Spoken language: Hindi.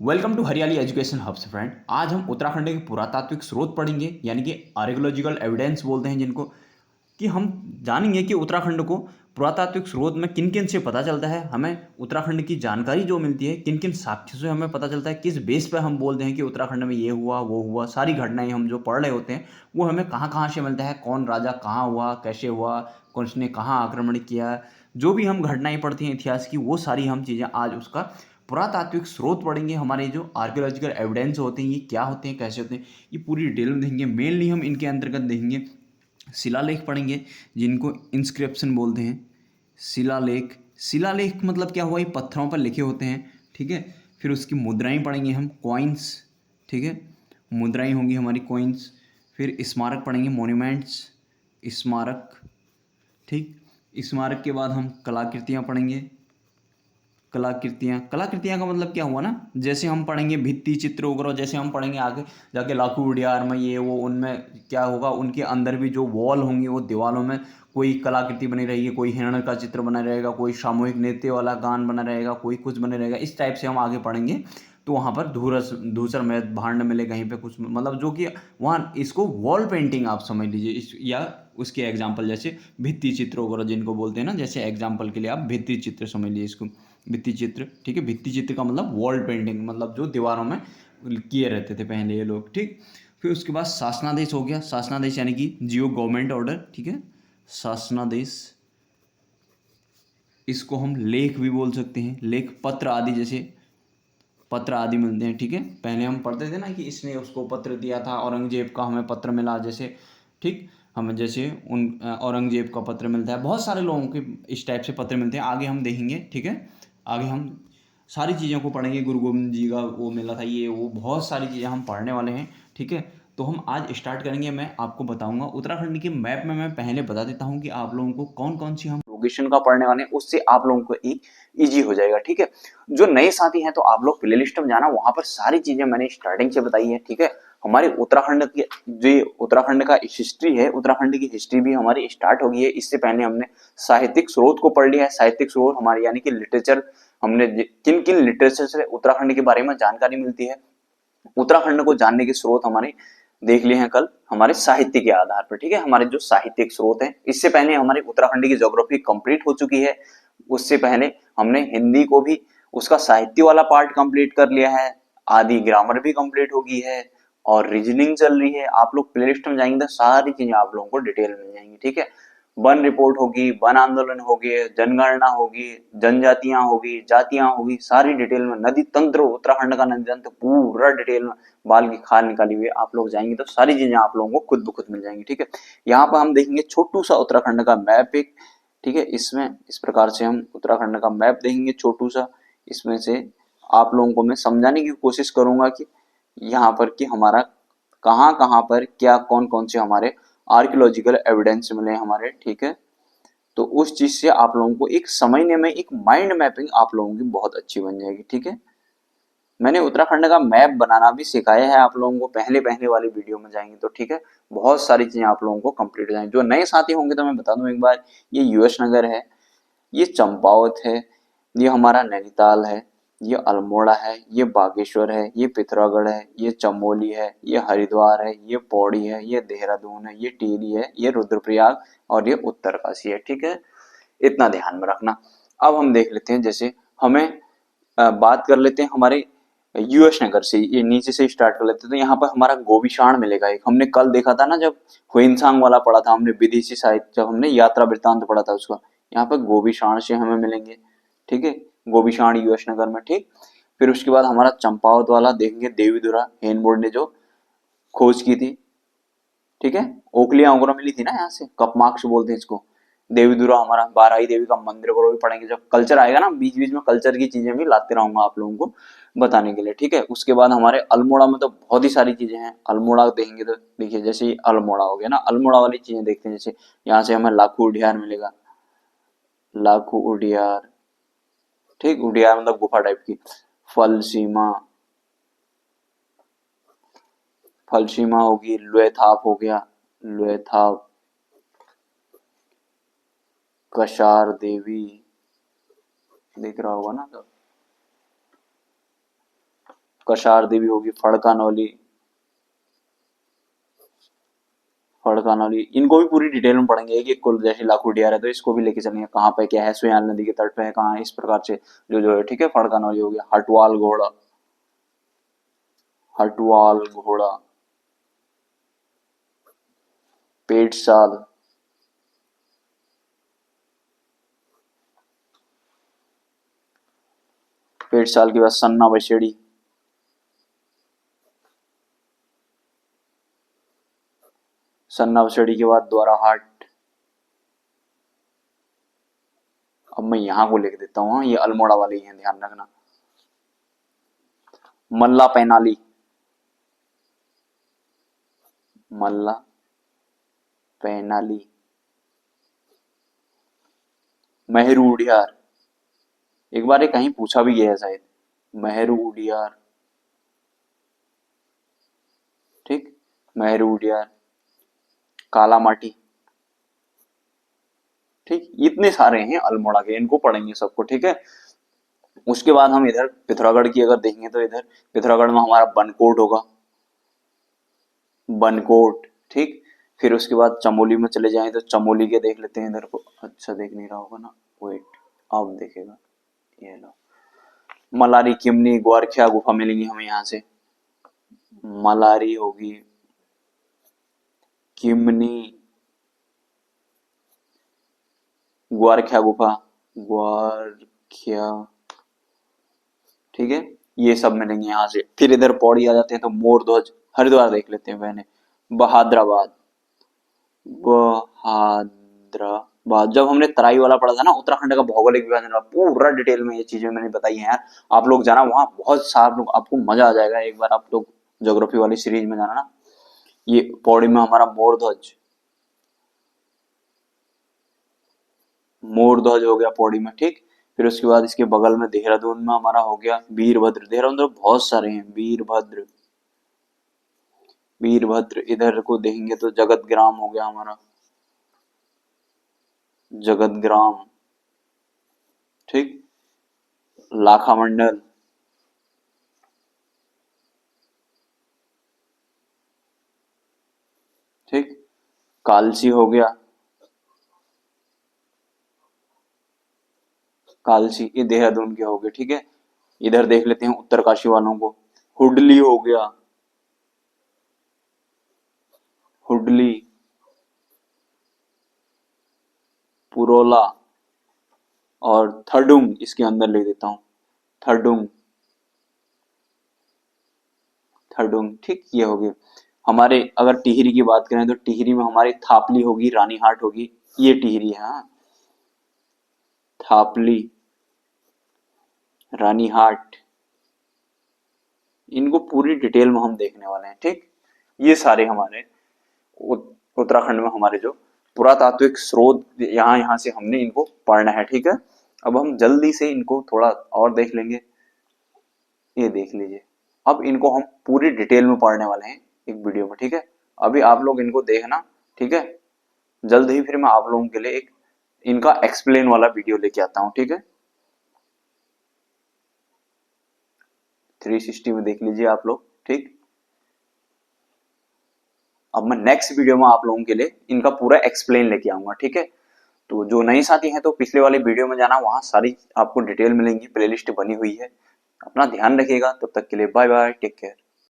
वेलकम टू हरियाली एजुकेशन हब्स फ्रेंड। आज हम उत्तराखंड के पुरातात्विक स्रोत पढ़ेंगे, यानी कि आर्कियोलॉजिकल एविडेंस बोलते हैं जिनको, कि हम जानेंगे कि उत्तराखंड को पुरातात्विक स्रोत में किन किन से पता चलता है, हमें उत्तराखंड की जानकारी जो मिलती है किन किन साक्ष्यों से हमें पता चलता है, किस बेस पर हम बोलते हैं कि उत्तराखंड में ये हुआ वो हुआ। सारी घटनाएं हम जो पढ़ रहे होते हैं वो हमें कहाँ कहाँ से मिलता है, कौन राजा कहाँ हुआ, कैसे हुआ, कौन ने कहाँ आक्रमण किया, जो भी हम घटनाएं पढ़ते हैं इतिहास की, वो सारी हम चीज़ें आज उसका पुरातात्विक स्रोत पढ़ेंगे। हमारे जो आर्कियोलॉजिकल एविडेंस होते हैं ये क्या होते हैं, कैसे होते हैं, ये पूरी डिटेल में देखेंगे। मेनली हम इनके अंतर्गत देखेंगे शिलालेख पढ़ेंगे, जिनको इंस्क्रिप्शन बोलते हैं। शिलालेख, शिलालेख मतलब क्या हुआ, ये पत्थरों पर लिखे होते हैं, ठीक है। फिर उसकी मुद्राएं पढ़ेंगे हम, कॉइन्स, ठीक है, मुद्राएं होंगी हमारी कॉइन्स। फिर स्मारक पढ़ेंगे, मोन्यूमेंट्स, स्मारक, ठीक। स्मारक के बाद हम कलाकृतियाँ पढ़ेंगे। कलाकृतियाँ, कलाकृतियाँ का मतलब क्या हुआ ना, जैसे हम पढ़ेंगे भित्ति चित्र वगैरह, जैसे हम पढ़ेंगे आगे जाके लाखू उडियार में ये वो, उनमें क्या होगा, उनके अंदर भी जो वॉल होंगी वो दीवारों में कोई कलाकृति बनी रहेगी, कोई हिरण का चित्र बना रहेगा, कोई सामूहिक नृत्य वाला गान बना रहेगा, कोई कुछ बने रहेगा। इस टाइप से हम आगे पढ़ेंगे तो वहाँ पर धूरस धूसर में भांड मिले कहीं पे कुछ, मतलब जो कि वहाँ इसको वॉल पेंटिंग आप समझ लीजिए इस, या उसके एग्जाम्पल जैसे भित्ति चित्र वगैरह जिनको बोलते हैं ना, जैसे एग्जाम्पल के लिए आप भित्ति चित्र समझ लीजिए इसको, भित्ति चित्र, ठीक है। भित्ति चित्र का मतलब वॉल पेंटिंग, मतलब जो दीवारों में किए रहते थे पहले ये लोग, ठीक। फिर उसके बाद शासनादेश हो गया, शासनादेश यानी कि जियो गवर्नमेंट ऑर्डर, ठीक है, शासनादेश। इसको हम लेख भी बोल सकते हैं, लेख पत्र आदि, जैसे पत्र आदि मिलते हैं, ठीक है। पहले हम पढ़ते थे ना कि इसने उसको पत्र दिया था, औरंगजेब का हमें पत्र मिला, जैसे, ठीक। हमें जैसे उन औरंगजेब का पत्र मिलता है, बहुत सारे लोगों के इस टाइप से पत्र मिलते हैं, आगे हम देखेंगे, ठीक है। आगे हम सारी चीज़ों को पढ़ेंगे, गुरु गोविंद जी का वो मिला था, ये वो बहुत सारी चीज़ें हम पढ़ने वाले हैं, ठीक है। तो हम आज स्टार्ट करेंगे। मैं आपको बताऊंगा उत्तराखंड के मैप में, मैं पहले बता देता हूँ कि आप लोगों को कौन कौन सी हम लोकेशन का पढ़ने वाले हैं, उससे आप लोगों को एक ईजी हो जाएगा, ठीक है। जो नए साथी हैं तो आप लोग प्ले लिस्ट में जाना, वहां पर सारी चीजें मैंने स्टार्टिंग से बताई है, ठीक है। हमारे उत्तराखंड की जो उत्तराखंड का हिस्ट्री है, उत्तराखंड की हिस्ट्री भी हमारी स्टार्ट हो गई है। इससे पहले हमने साहित्यिक स्रोत को पढ़ लिया है। साहित्यिक स्रोत हमारे यानी कि लिटरेचर, हमने किन किन लिटरेचर से उत्तराखंड के बारे में जानकारी मिलती है, उत्तराखंड को जानने के स्रोत हमारे देख लिए हैं कल हमारे साहित्य के आधार पर, ठीक है। हमारे जो साहित्यिक स्रोत हैं, इससे पहले हमारे उत्तराखंड की ज्योग्राफी कंप्लीट हो चुकी है। उससे पहले हमने हिंदी को भी उसका साहित्य वाला पार्ट कंप्लीट कर लिया है, आदि ग्रामर भी कंप्लीट हो गई है, और रीजनिंग चल रही है। आप लोग प्लेलिस्ट में जाएंगे तो सारी चीजें आप लोगों को डिटेल मिल जाएंगी, ठीक है। वन रिपोर्ट होगी, वन आंदोलन होगी, जनगणना होगी, जनजातियां होगी, जातियां होगी, सारी डिटेल में। नदी तंत्र, उत्तराखंड का नदी तंत्र पूरा डिटेल में बाल की खाल निकाली हुई, आप लोग जाएंगे तो सारी चीजें आप लोगों को खुद ब खुद मिल जाएंगी, ठीक है। यहाँ पर हम देखेंगे छोटू सा उत्तराखंड का मैप एक, ठीक है। इसमें इस प्रकार से हम उत्तराखंड का मैप देखेंगे छोटू सा। इसमें से आप लोगों को मैं समझाने की कोशिश करूंगा कि यहाँ पर कि हमारा कहाँ कहाँ पर क्या कौन कौन से हमारे आर्कियोलॉजिकल एविडेंस मिले हमारे, ठीक है। तो उस चीज से आप लोगों को एक समझने में एक माइंड मैपिंग आप लोगों की बहुत अच्छी बन जाएगी, ठीक है। मैंने उत्तराखंड का मैप बनाना भी सिखाया है आप लोगों को, पहले पहले वाली वीडियो में जाएंगे तो, ठीक है। बहुत सारी चीजें आप लोगों को कंप्लीट हो जाएंगी। जो नए साथी होंगे तो मैं बता दूं एक बार, ये यूएस नगर है, ये चंपावत है, ये हमारा नैनीताल है, ये अल्मोड़ा है, ये बागेश्वर है, ये पिथौरागढ़ है, ये चमोली है, ये हरिद्वार है, ये पौड़ी है, ये देहरादून है, ये टिहरी है, ये रुद्रप्रयाग, और ये उत्तरकाशी है, ठीक है। इतना ध्यान में रखना। अब हम देख लेते हैं, जैसे हमें बात कर लेते हैं हमारे यूएस नगर से, ये नीचे से स्टार्ट कर लेते हैं। तो यहाँ पर हमारा गोविशाण मिलेगा एक, हमने कल देखा था ना जब हुइनसांग वाला पढ़ा था हमने, विदेशी साहित्य, जब हमने यात्रा वृत्तांत पढ़ा था उसका, यहाँ पर गोविशाण से हमें मिलेंगे, ठीक है। गोविशाण यूएस नगर में, ठीक। फिर उसके बाद हमारा चंपावत वाला देखेंगे, देवीधुरा हेनबोर्ड ने जो खोज की थी, ठीक है। ओखलियां वगैरह मिली थी ना यहाँ से, कपमार्क्स बोलते हैं इसको। देवीधुरा हमारा, बाराही देवी का मंदिर वगैरह भी पढ़ेंगे जब कल्चर आएगा ना, बीच बीच में कल्चर की चीजें भी लाते रहूंगा आप लोगों को बताने के लिए, ठीक है। उसके बाद हमारे अल्मोड़ा में तो बहुत ही सारी चीजें हैं। अल्मोड़ा देखेंगे तो देखिए, जैसे ये अल्मोड़ा हो गया ना, अल्मोड़ा वाली चीजें देखते हैं। जैसे यहाँ से हमें लाखू उडियार मिलेगा, लाखू उडियार, ठीक। उडियार मतलब गुफा टाइप की। फल सीमा, फलसीमा होगी, लुएथाप हो गया, लुएथाप, कशार देवी, दिख रहा होगा ना, तो कशार देवी होगी, फड़कानौली, फड़कानौली, इनको भी पूरी डिटेल में पढ़ेंगे। एक एक को जैसे लाखोटियार है तो इसको भी लेके चलेंगे, कहाँ पे क्या है, सुयाल नदी के तट पे है, कहाँ है, इस प्रकार से जो जो है, ठीक है। फड़कानौली हो गया, हटवाल घोड़ा, हटवाल घोड़ा, पेटसाल, पेटसाल के बाद सन्ना बछेड़ी, सन्ना बछेड़ी के बाद द्वाराहाट। अब मैं यहाँ को लिख देता हूँ, ये अल्मोड़ा वाले ही हैं, ध्यान रखना। मल्ला पैनाली, मल्ला पैनाली, मेहरू उडियार, एक बार ये कहीं पूछा भी गया है शायद, मेहरू उडियार, ठीक, मेहरू उडियार, काला माटी, ठीक, इतने सारे हैं अल्मोड़ा के, इनको पढ़ेंगे सबको, ठीक है। उसके बाद हम इधर पिथौरागढ़ की अगर देखेंगे तो इधर पिथौरागढ़ में हमारा बनकोट होगा, बनकोट, ठीक। फिर उसके बाद चमोली में चले जाएं तो चमोली के देख लेते हैं इधर को, अच्छा देख नहीं रहा होगा ना, वेट, अब देखेगा, ये लो, मलारी, किमनी, ग्वारखिया गुफा मिलेंगी हमें यहाँ से, मलारी होगी, किमनी, ग्वारखिया गुफा, ग्वारखिया, ठीक है, ये सब मिलेंगे यहाँ से। फिर इधर पौड़ी आ जाते हैं तो मोर ध्वज, हरिद्वार देख लेते हैं मैंने, बहादराबाद, बहादराबाद, जब हमने तराई वाला पढ़ा था ना, उत्तराखंड का भौगोलिक विभाजन वाला, पूरा डिटेल में ये चीजें मैंने बताई हैं यार। आप लोग जाना वहाँ, बहुत सारे लोग, आपको मजा आ जाएगा, एक बार आप लोग ज्योग्राफी वाली सीरीज में जाना ना। ये पौड़ी में हमारा मोर ध्वज, मोर ध्वज हो गया पौड़ी में, ठीक। फिर उसके बाद इसके बगल में देहरादून में हमारा हो गया वीरभद्र, देहरादून तो बहुत सारे हैं, वीरभद्र, वीरभद्र, इधर को देखेंगे तो जगत ग्राम हो गया हमारा, जगत ग्राम, ठीक, लाखा मंडल, ठीक, कालसी हो गया, कालसी, ये देहरादून के हो गए, ठीक है। इधर देख लेते हैं उत्तरकाशी वालों को, हुडली हो गया, हुडली, पुरोला, और थर्डुंग इसके अंदर ले देता हूं, थर्डुंग, थर्डुंग, ठीक, ये हो गए हमारे। अगर टिहरी की बात करें तो टिहरी में हमारी थापली होगी, रानीहाट होगी, ये टिहरी है, हाँ, थापली, रानीहाट, इनको पूरी डिटेल में हम देखने वाले हैं, ठीक। ये सारे हमारे उत्तराखंड में हमारे जो पुरातात्विक स्रोत, यहाँ यहाँ से हमने इनको पढ़ना है, ठीक है। अब हम जल्दी से इनको थोड़ा और देख लेंगे, ये देख लीजिए। अब इनको हम पूरी डिटेल में पढ़ने वाले हैं एक वीडियो में, ठीक है। अभी आप लोग इनको देखना, ठीक है। जल्द ही फिर मैं आप लोगों के लिए एक इनका एक्सप्लेन वाला वीडियो लेके आता हूँ, ठीक है। 360 में देख लीजिए आप लोग, ठीक। अब मैं नेक्स्ट वीडियो में आप लोगों के लिए इनका पूरा एक्सप्लेन लेके आऊंगा, ठीक है। तो जो नए साथी हैं तो पिछले वाले वीडियो में जाना, वहां सारी आपको डिटेल मिलेंगी, प्लेलिस्ट बनी हुई है। अपना ध्यान रखिएगा, तब तक के लिए बाय बाय, टेक केयर।